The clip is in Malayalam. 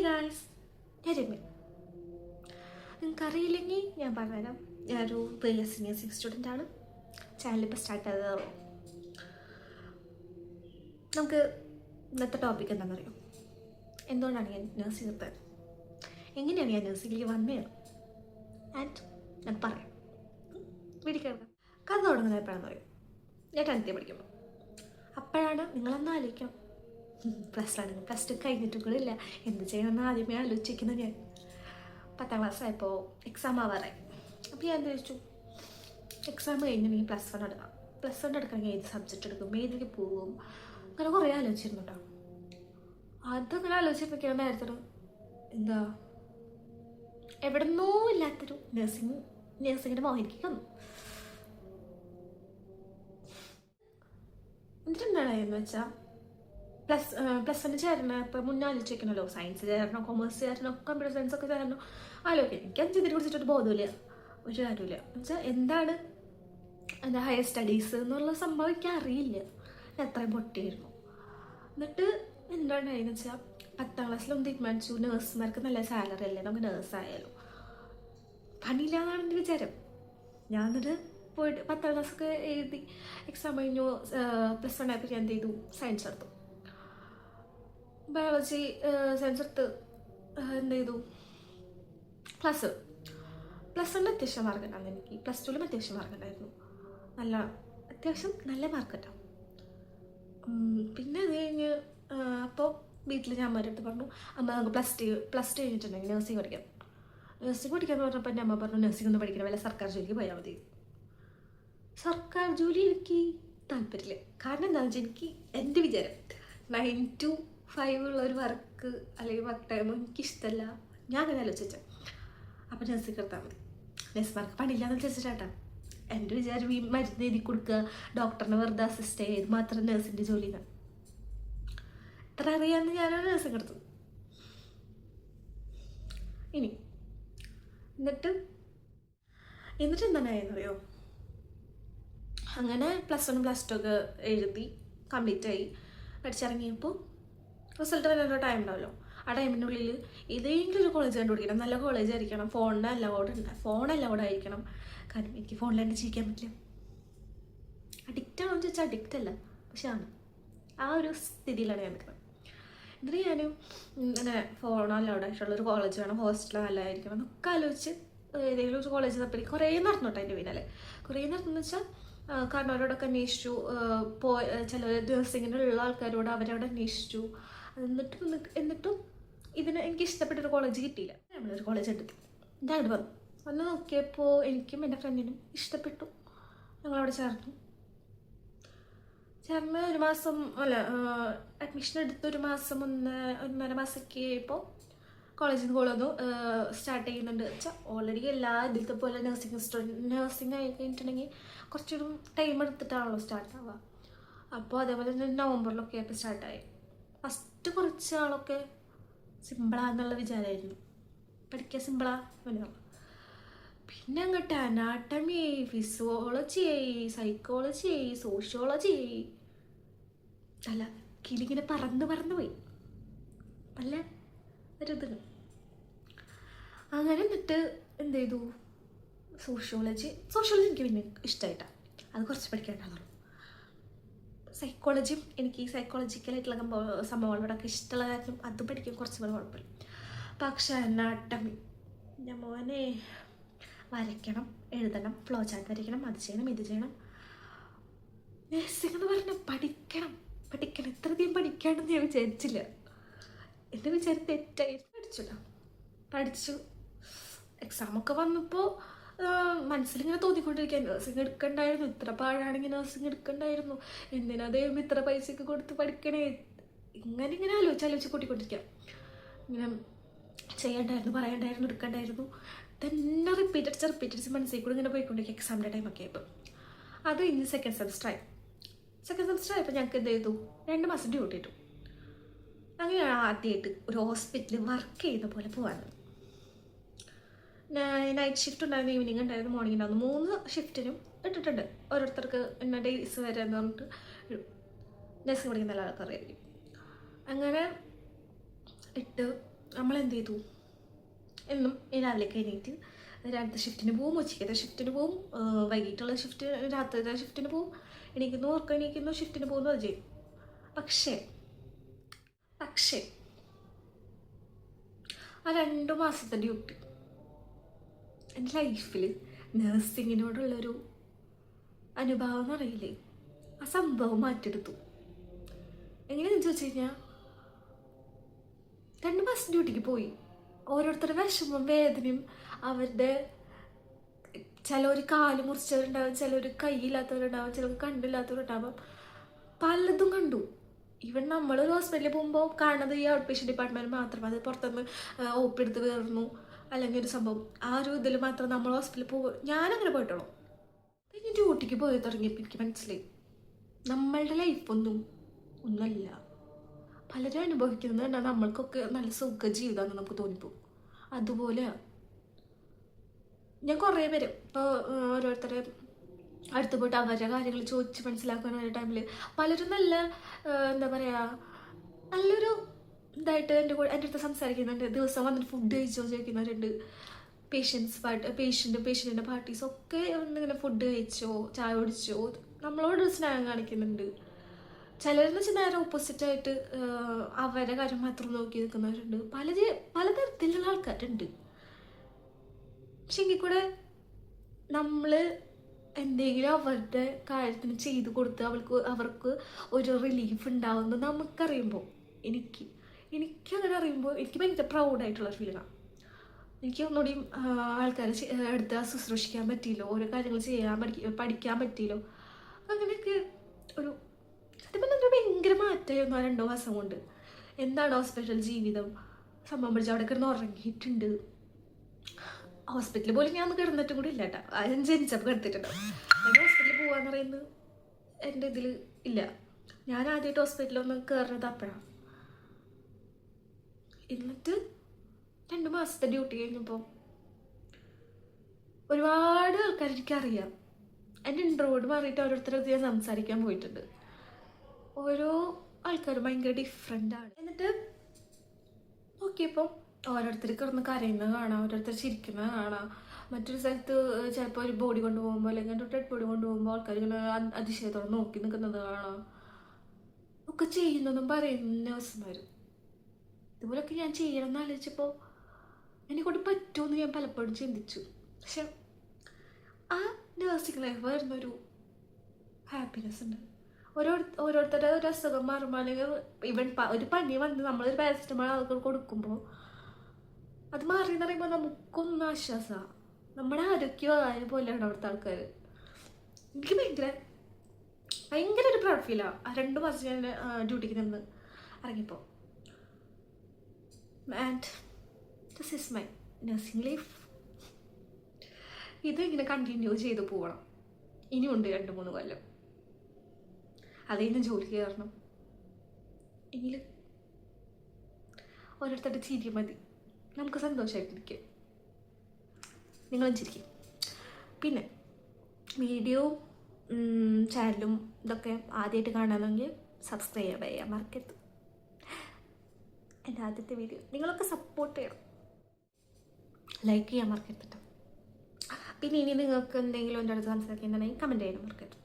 ഗായ്സ്, ഞാൻ രമ്യ. നിങ്ങൾക്കറിയില്ലെങ്കിൽ ഞാൻ പറഞ്ഞുതരാം. ഞാനൊരു BSc നഴ്സിംഗ് സ്റ്റുഡൻ്റ് ആണ്. ചാനൽ ഇപ്പോൾ സ്റ്റാർട്ട് ചെയ്തതേ. നമുക്ക് ഇന്നത്തെ ടോപ്പിക് എന്താണെന്നറിയോ? എന്തുകൊണ്ടാണ് ഞാൻ നഴ്സിംഗ് എടുത്തത്, എങ്ങനെയാണ് ഞാൻ നഴ്സിംഗിലേക്ക് വന്നത് ആൻഡ് ഞാൻ പറയാം. വീട്ടിൽ കേൾക്കാം. കഥ തുടങ്ങുന്നത് എപ്പോഴാണെന്ന് പറയും. ഞാൻ 10th പഠിക്കുമ്പോൾ. അപ്പോഴാണ് നിങ്ങളെന്നാ ആലോചിക്കാം, പ്ലസ് 2 കഴിഞ്ഞിട്ടും കൂടെ ഇല്ല, എന്ത് ചെയ്യണമെന്ന് ആദ്യമേ ആലോചിക്കുന്നത് ഞാൻ. 10th ക്ലാസ് ആയപ്പോൾ എക്സാം ആവാറായി. അപ്പോൾ ഞാൻ ചോദിച്ചു, എക്സാം കഴിഞ്ഞിട്ടുണ്ടെങ്കിൽ +1 എടുക്കാം. +1 എടുക്കണമെങ്കിൽ ഏത് സബ്ജക്റ്റ് എടുക്കും, ഏതിലേക്ക് പോവും, അങ്ങനെ കുറേ ആലോചിച്ചിരുന്നു കേട്ടോ. അതങ്ങനെ ആലോചിച്ചിട്ടൊക്കെയാണ് നേരത്തെ എന്താ എവിടെന്നോ ഇല്ലാത്തൊരു നഴ്സിങ്ങിൻ്റെ മോഹിനിക്ക് വന്നു. എന്നിട്ടുണ്ടായെന്ന് വെച്ചാൽ +1 ചേരണം. ഇപ്പോൾ മുന്നേ ആലോചിക്കണമല്ലോ, സയൻസ് ചേരണം, കൊമേഴ്സ് ചേരണം, കമ്പ്യൂട്ടർ സയൻസ് ഒക്കെ ചേരണം. ആലോചിക്കാം. എനിക്ക് ഇതിനെ കുറിച്ചിട്ടൊരു ബോധമില്ല, ഒരു കാര്യമില്ല. എന്നുവെച്ചാൽ എന്താണ് എന്താ ഹയർ സ്റ്റഡീസ് എന്നുള്ള സംഭവം എനിക്ക് അറിയില്ല. ഞാൻ അത്രയും പൊട്ടിയായിരുന്നു. എന്നിട്ട് എന്താണെന്ന് വെച്ചാൽ 10th ക്ലാസ്സിലൊന്നും തീരുമാനിച്ചു, നേഴ്സുമാർക്ക് നല്ല സാലറി അല്ലേ, നമുക്ക് നേഴ്സായാലും പണിയില്ല എന്നാണ് എൻ്റെ വിചാരം. ഞാൻ എന്നിട്ട് പോയിട്ട് 10th ക്ലാസ്സൊക്കെ എഴുതി എക്സാം കഴിഞ്ഞു. +1 ആയപ്പോൾ ഞാൻ എന്ത് ചെയ്തു, സയൻസ് എടുത്തു. ബയോളജി സയൻസ് എടുത്ത് എന്ത് ചെയ്തു, +1 അത്യാവശ്യം മാർക്ക് ഉണ്ടായിരുന്നു എനിക്ക്. +2 അത്യാവശ്യം മാർക്ക് ഉണ്ടായിരുന്നു, അത്യാവശ്യം നല്ല മാർക്ക് കിട്ടാം. പിന്നെ അത് കഴിഞ്ഞ് അപ്പോൾ വീട്ടിൽ ഞാൻ അമ്മയുടെ അടുത്ത് പറഞ്ഞു, അമ്മ നമുക്ക് +2 കഴിഞ്ഞിട്ടുണ്ടെങ്കിൽ നഴ്സിംഗ് പഠിക്കാം. നഴ്സിംഗ് പഠിക്കാമെന്ന് പറഞ്ഞപ്പോൾ എൻ്റെ അമ്മ പറഞ്ഞു, നഴ്സിംഗ് ഒന്നും പഠിക്കണം, വല്ല സർക്കാർ ജോലിക്ക് പോയാൽ മതി. സർക്കാർ ജോലി എനിക്ക് താല്പര്യമില്ല. കാരണം എന്താണെന്ന് വെച്ചാൽ എനിക്ക് എൻ്റെ വിചാരം 9 to 5 ഉള്ള ഒരു വർക്ക് അല്ലെങ്കിൽ വർക്ക് ടൈം എനിക്കിഷ്ടമല്ല. ഞാൻ അങ്ങനെ ആലോചിച്ച അപ്പോൾ നഴ്സിംഗ് എടുത്താൽ മതി, നഴ്സുമാർക്ക് പണിയില്ലാന്ന് വിചാരിച്ചിട്ടാ. എൻ്റെ വിചാരം ഈ മരുന്ന് എഴുതി കൊടുക്കുക, ഡോക്ടറിനെ വെറുതെ അസിസ്റ്റ് ചെയ്യുക, ഇത് മാത്രം നഴ്സിൻ്റെ ജോലിയാണ്. ഇത്ര അറിയാമെന്ന് ഞാനാണ് നഴ്സിംഗ് എടുത്തത്. എന്നിട്ട് എന്താണെന്നറിയോ, അങ്ങനെ +1 +2 ഒക്കെ എഴുതി കംപ്ലീറ്റ് ആയി. പഠിച്ചിറങ്ങിയപ്പോൾ റിസൾട്ട് വരാനൊരു ടൈം ഉണ്ടാവല്ലോ. ആ ടൈമിൻ്റെ ഉള്ളിൽ ഏതെങ്കിലും ഒരു കോളേജ് കണ്ടുപിടിക്കണം, നല്ല കോളേജ് ആയിരിക്കണം, ഫോൺ അലൗഡ് ആയിരിക്കണം. കാരണം എനിക്ക് ഫോണിലാണ്ട് ജീവിക്കാൻ പറ്റില്ല. അഡിക്റ്റ് ആണോ എന്ന് ചോദിച്ചാൽ അഡിക്റ്റ് അല്ല, പക്ഷെ ആണ്. ആ ഒരു സ്ഥിതിയിലാണ് ഞാൻ നിൽക്കുന്നത്. എന്നിട്ട് ഞാൻ അങ്ങനെ ഫോൺ അലൗഡ് ആയിട്ടുള്ളൊരു കോളേജ് വേണം, ഹോസ്റ്റൽ നല്ലതായിരിക്കണം എന്നൊക്കെ ആലോചിച്ച് ഏതെങ്കിലും ഒരു കോളേജ് തപ്പി കുറേ നടന്നു കേട്ടോ. എൻ്റെ പിന്നാലെ കുറേ നടന്നു വെച്ചാൽ കാരണം അവരോടൊക്കെ അന്വേഷിച്ചു, ചില നഴ്സിങ്ങിനുള്ള ആൾക്കാരോട് അവരവിടെ അന്വേഷിച്ചു. എന്നിട്ടും എനിക്ക് ഇഷ്ടപ്പെട്ടൊരു കോളേജ് കിട്ടിയില്ല. നമ്മളൊരു കോളേജ് എടുത്തു. ഞാൻ അവിടെ വന്ന് നോക്കിയപ്പോൾ എനിക്കും എൻ്റെ ഫ്രണ്ടിനും ഇഷ്ടപ്പെട്ടു. ഞങ്ങളവിടെ ചേർന്ന് 1 മാസം അഡ്മിഷൻ എടുത്ത് 1 മാസം 1.5 മാസമൊക്കെ ആയപ്പോൾ കോളേജിൽ നിന്ന് കോളൊന്നു സ്റ്റാർട്ട് ചെയ്യുന്നുണ്ട്. വെച്ചാൽ ഓൾറെഡി എല്ലാ ഇതിലത്തെ പോലെ നഴ്സിംഗ് ആയി കഴിഞ്ഞിട്ടുണ്ടെങ്കിൽ കുറച്ചൊരു ടൈം എടുത്തിട്ടാണല്ലോ സ്റ്റാർട്ട് ആവുക. അപ്പോൾ അതേപോലെ തന്നെ നവംബറിലൊക്കെ ആയപ്പോൾ സ്റ്റാർട്ടായി. ഫസ്റ്റ് കുറച്ച് ആളൊക്കെ സിമ്പിളാന്നുള്ള വിചാരമായിരുന്നു, പഠിക്കാൻ സിമ്പിളാ മലയാളം. പിന്നെ അങ്ങോട്ട് അനാട്ടമി, ഫിസിയോളജി, സൈക്കോളജി, സോഷ്യോളജി, അല്ല കിളിങ്ങനെ പറന്ന് പോയി അല്ല ഒരിത്. അങ്ങനെ എന്നിട്ട് എന്ത് ചെയ്തു, സോഷ്യോളജി എനിക്ക് പിന്നെ ഇഷ്ടമായിട്ടാണ്, അത് കുറച്ച് പഠിക്കാനുള്ളൂ. സൈക്കോളജിയും എനിക്ക് ഈ സൈക്കോളജിക്കലായിട്ടുള്ള സംഭവങ്ങളോടൊക്കെ ഇഷ്ടമുള്ള കാരണം അത് പഠിക്കാൻ കുറച്ച് കൂടെ കുഴപ്പമില്ല. പക്ഷെ അനാട്ടമി എൻ്റെ മോനെ വരയ്ക്കണം, എഴുതണം, ഫ്ലോ ചാർട്ട് വരയ്ക്കണം, അത് ചെയ്യണം, ഇത് ചെയ്യണം. നഴ്സിംഗ് എന്ന് പറഞ്ഞാൽ പഠിക്കണം. ഇത്രയധികം പഠിക്കാണ്ടെന്ന് ഞാൻ വിചാരിച്ചില്ല. എൻ്റെ വിചാരം തെറ്റായി. പഠിച്ചു. എക്സാമൊക്കെ വന്നപ്പോൾ മനസ്സിലിങ്ങനെ തോന്നിക്കൊണ്ടിരിക്കുക, നഴ്സിംഗ് എടുക്കണ്ടായിരുന്നു, ഇത്ര പാഴാണെങ്കിൽ നഴ്സിംഗ് എടുക്കണ്ടായിരുന്നു, എന്തിനാ ദൈവം ഇത്ര പൈസയൊക്കെ കൊടുത്ത് പഠിക്കണേ, ഇങ്ങനെ ആലോചിച്ച് കൂട്ടിക്കൊണ്ടിരിക്കുക. ഇങ്ങനെ ചെയ്യണ്ടായിരുന്നു, പറയണ്ടായിരുന്നു, എടുക്കണ്ടായിരുന്നു, തന്നെ റിപ്പീറ്റഡ്സ് മനസ്സിൽ കൂടെ ഇങ്ങനെ പോയിക്കൊണ്ടിരിക്കുക. എക്സാമിൻ്റെ ടൈമൊക്കെ ആയപ്പോൾ അത് കഴിഞ്ഞ് സെക്കൻഡ് സെമസ്റ്റർ ആയപ്പോൾ ഞങ്ങൾക്ക് എന്ത് ചെയ്തു, 2 മാസം ഡ്യൂട്ടി ഇട്ടു. അങ്ങനെയാണ് ആദ്യമായിട്ട് ഒരു ഹോസ്പിറ്റലിൽ വർക്ക് ചെയ്യുന്ന പോലെ പോകാൻ. നൈറ്റ് ഷിഫ്റ്റ് ഉണ്ടായിരുന്നു, ഈവനിങ് ഉണ്ടായിരുന്നു, മോർണിംഗ് ഉണ്ടായിരുന്നു. 3 ഷിഫ്റ്റിനും ഇട്ടിട്ടുണ്ട്. ഓരോരുത്തർക്ക് ഇന്ന ഡേയ്സ് വരെ എന്ന് പറഞ്ഞിട്ട് നഴ്സിംഗ് പഠിക്കുന്ന എല്ലാ ആൾക്കാരായിരിക്കും. അങ്ങനെ ഇട്ട് നമ്മൾ എന്ത് ചെയ്തു, എന്നും രാവിലേക്ക് എണീറ്റ് രാവിലത്തെ ഷിഫ്റ്റിന് പോവും, ഉച്ചയ്ക്കത്തെ ഷിഫ്റ്റിന് പോവും, വൈകിട്ടുള്ള ഷിഫ്റ്റ് രാത്രിത്തെ ഷിഫ്റ്റിന് പോവും, എണീക്കുന്നു ഓർക്കം എണീക്കുന്നു ഷിഫ്റ്റിന് പോകുന്നു, അത് ചെയ്യും. പക്ഷേ ആ 2 മാസത്തെ ഡ്യൂട്ടി എൻ്റെ ലൈഫിൽ നേഴ്സിങ്ങിനോടുള്ളൊരു അനുഭവം എന്ന് പറയില്ലേ, ആ സംഭവം മാറ്റിയെടുത്തു. എങ്ങനെയാണെന്ന് ചോദിച്ചു കഴിഞ്ഞാൽ 2 മാസം ഡ്യൂട്ടിക്ക് പോയി. ഓരോരുത്തരുടെ വിഷമം വേദനയും അവരുടെ ചിലർ കാല് മുറിച്ചവരുണ്ടാവും, ചിലർ കൈയില്ലാത്തവരുണ്ടാവും, ചിലർക്ക് കണ്ടില്ലാത്തവരുണ്ടാവും, പലതും കണ്ടു. ഈവൻ നമ്മളൊരു ഹോസ്പിറ്റലിൽ പോകുമ്പോൾ കാണുന്നത് ഈ ഔട്ട് പേഷ്യൻ്റ് ഡിപ്പാർട്ട്മെൻറ്റ് മാത്രം. അത് പുറത്തുനിന്ന് ഓപ്പ് എടുത്ത് കയറുന്നു അല്ലെങ്കിൽ ഒരു സംഭവം, ആ ഒരു ഇതിൽ മാത്രം നമ്മൾ ഹോസ്പിറ്റലിൽ പോകും. ഞാനങ്ങനെ പോയിട്ടുള്ളൂ. പിന്നെ ഡ്യൂട്ടിക്ക് പോയി തുടങ്ങിയപ്പോൾ എനിക്ക് മനസ്സിലായി നമ്മളുടെ ലൈഫൊന്നും ഒന്നല്ല, പലരും അനുഭവിക്കുന്നത് നമ്മൾക്കൊക്കെ നല്ല സുഖ ജീവിതമാണെന്ന് നമുക്ക് തോന്നിപ്പോകും. അതുപോലെ ഞാൻ കുറേ പേര് ഇപ്പോൾ ഓരോരുത്തരെ അടുത്ത് പോയിട്ട് അവരുടെ കാര്യങ്ങൾ ചോദിച്ച് മനസ്സിലാക്കുന്ന ഒരു ടൈമിൽ പലരും നല്ല എന്താ പറയുക നല്ലൊരു ഇതായിട്ട് എൻ്റെ അടുത്ത് സംസാരിക്കുന്നുണ്ട്. ദിവസം വന്നിട്ട് ഫുഡ് കഴിച്ചോ ചോദിക്കുന്നവരുണ്ട്. പേഷ്യൻറ്റിൻ്റെ പാർട്ടീസൊക്കെ ഇങ്ങനെ ഫുഡ് കഴിച്ചോ ചായ കുടിച്ചോ നമ്മളോട് സ്നേഹം കാണിക്കുന്നുണ്ട്. ചിലരെന്ന് വെച്ചാൽ നേരെ ഓപ്പോസിറ്റായിട്ട് അവരുടെ കാര്യം മാത്രം നോക്കി നിൽക്കുന്നവരുണ്ട്. പലതരത്തിലുള്ള ആൾക്കാരുണ്ട്. പക്ഷെ എങ്കിൽ കൂടെ നമ്മൾ എന്തെങ്കിലും അവരുടെ കാര്യത്തിന് ചെയ്ത് കൊടുത്ത് അവർക്ക് ഒരു റിലീഫ് ഉണ്ടാവുമെന്ന് നമുക്കറിയുമ്പോൾ എനിക്കങ്ങനെ അറിയുമ്പോൾ എനിക്ക് ഭയങ്കര പ്രൗഡായിട്ടുള്ള ഫീലാണ്. എനിക്ക് ഒന്നുകൂടി ആൾക്കാരെ അടുത്ത് ശുശ്രൂഷിക്കാൻ പറ്റിയല്ലോ, ഓരോ കാര്യങ്ങൾ പഠിക്കാൻ പറ്റിയല്ലോ. അങ്ങനെയൊക്കെ ഒരു സത്യം പറഞ്ഞാൽ ഭയങ്കര മാറ്റമായിരുന്നു ആ 2 മാസം കൊണ്ട്. എന്താണ് ഹോസ്പിറ്റൽ ജീവിതം സംഭവം പഠിച്ച അവിടെ കിടന്ന് ഉറങ്ങിയിട്ടുണ്ട്. ഹോസ്പിറ്റലിൽ പോലും ഞാൻ ഒന്ന് കിടന്നിട്ടും കൂടി ഇല്ല കേട്ടോ. ഞാൻ ജനിച്ചപ്പോൾ കിടത്തിട്ടുണ്ടാവും. ഞാൻ ഹോസ്പിറ്റലിൽ പോകാന്ന് പറയുന്നത് എൻ്റെ ഇതിൽ ഇല്ല. ഞാൻ ആദ്യമായിട്ട് ഹോസ്പിറ്റലൊന്ന് കയറുന്നത് അപ്പോഴാണ്. എന്നിട്ട് 2 മാസത്തെ ഡ്യൂട്ടി കഴിഞ്ഞപ്പോൾ ഒരുപാട് ആൾക്കാർ എനിക്കറിയാം. എൻ്റെ ഇൻട്രോവേർട്ട് മാറിയിട്ട് ഓരോരുത്തരടുത്ത് ഞാൻ സംസാരിക്കാൻ പോയിട്ടുണ്ട്. ഓരോ ആൾക്കാരും ഭയങ്കര ഡിഫറെൻ്റാണ്. എന്നിട്ട് നോക്കിയപ്പോൾ ഓരോരുത്തർ കിടന്ന് കരയുന്നത് കാണാം, ഓരോരുത്തർ ചിരിക്കുന്നത് കാണാം. മറ്റൊരു സ്ഥലത്ത് ചിലപ്പോൾ ഒരു ബോഡി കൊണ്ടുപോകുമ്പോൾ അല്ലെങ്കിൽ ഡെഡ് ബോഡി കൊണ്ടുപോകുമ്പോൾ ആൾക്കാർ ഇങ്ങനെ അതിശയത്തോടെ നോക്കി നിൽക്കുന്നത് കാണാം. ഒക്കെ ചെയ്യുന്നതും പറയുന്ന നേഴ്സുമാർ. ഇതുപോലൊക്കെ ഞാൻ ചെയ്യണമെന്ന് ആലോചിച്ചപ്പോൾ എന്നെക്കൊണ്ട് പറ്റുമെന്ന് ഞാൻ പലപ്പോഴും ചിന്തിച്ചു. പക്ഷെ ആ നേഴ്സിംഗ് ലൈഫ് വരുന്നൊരു ഹാപ്പിനെസ് ഉണ്ട്. ഓരോരുത്തരുടെ ഒരു അസുഖം മാറുമ്പോൾ അല്ലെങ്കിൽ ഇവൻ ഒരു പനി വന്ന് നമ്മളൊരു പാരസിറ്റമോൾ ആൾക്കാർ കൊടുക്കുമ്പോൾ അത് മാറിയെന്ന് പറയുമ്പോൾ നമുക്കൊന്നും ആശ്വാസമാണ്. നമ്മുടെ ആരോഗ്യം പോലെയാണ് അവിടുത്തെ ആൾക്കാർ. എനിക്ക് ഭയങ്കര ഒരു പ്രൗഡ് ഫീലാണ് ആ 2 മാസം ഞാൻ ഡ്യൂട്ടിക്ക് നിന്ന് ഇറങ്ങിയപ്പോൾ. And this is my nursing life. ഇതിങ്ങനെ കണ്ടിന്യൂ ചെയ്ത് പോകണം. ഇനിയുണ്ട് 2-3 കൊല്ലം. അതിന് ജോലി കയറണം. എങ്കിലും ഓരോരുത്തരുടെ ചിരി മതി, നമുക്ക് സന്തോഷമായിട്ടിരിക്കും. നിങ്ങളും ചിരിക്കും. പിന്നെ വീഡിയോ ചാനലും ഇതൊക്കെ ആദ്യമായിട്ട് കാണാമെങ്കിൽ സബ്സ്ക്രൈബ് ചെയ്യാൻ മറക്കരുത്. എൻ്റെ ആദ്യത്തെ വീഡിയോ നിങ്ങളൊക്കെ സപ്പോർട്ട് ചെയ്യണം, ലൈക്ക് ചെയ്യാൻ മറക്കരുത്. പിന്നെ ഇനി നിങ്ങൾക്ക് എന്തെങ്കിലും എൻ്റെ അടുത്ത് സംസാരിക്കുന്നുണ്ടെങ്കിൽ കമൻറ്റ് ചെയ്യാൻ മറക്കരുത്.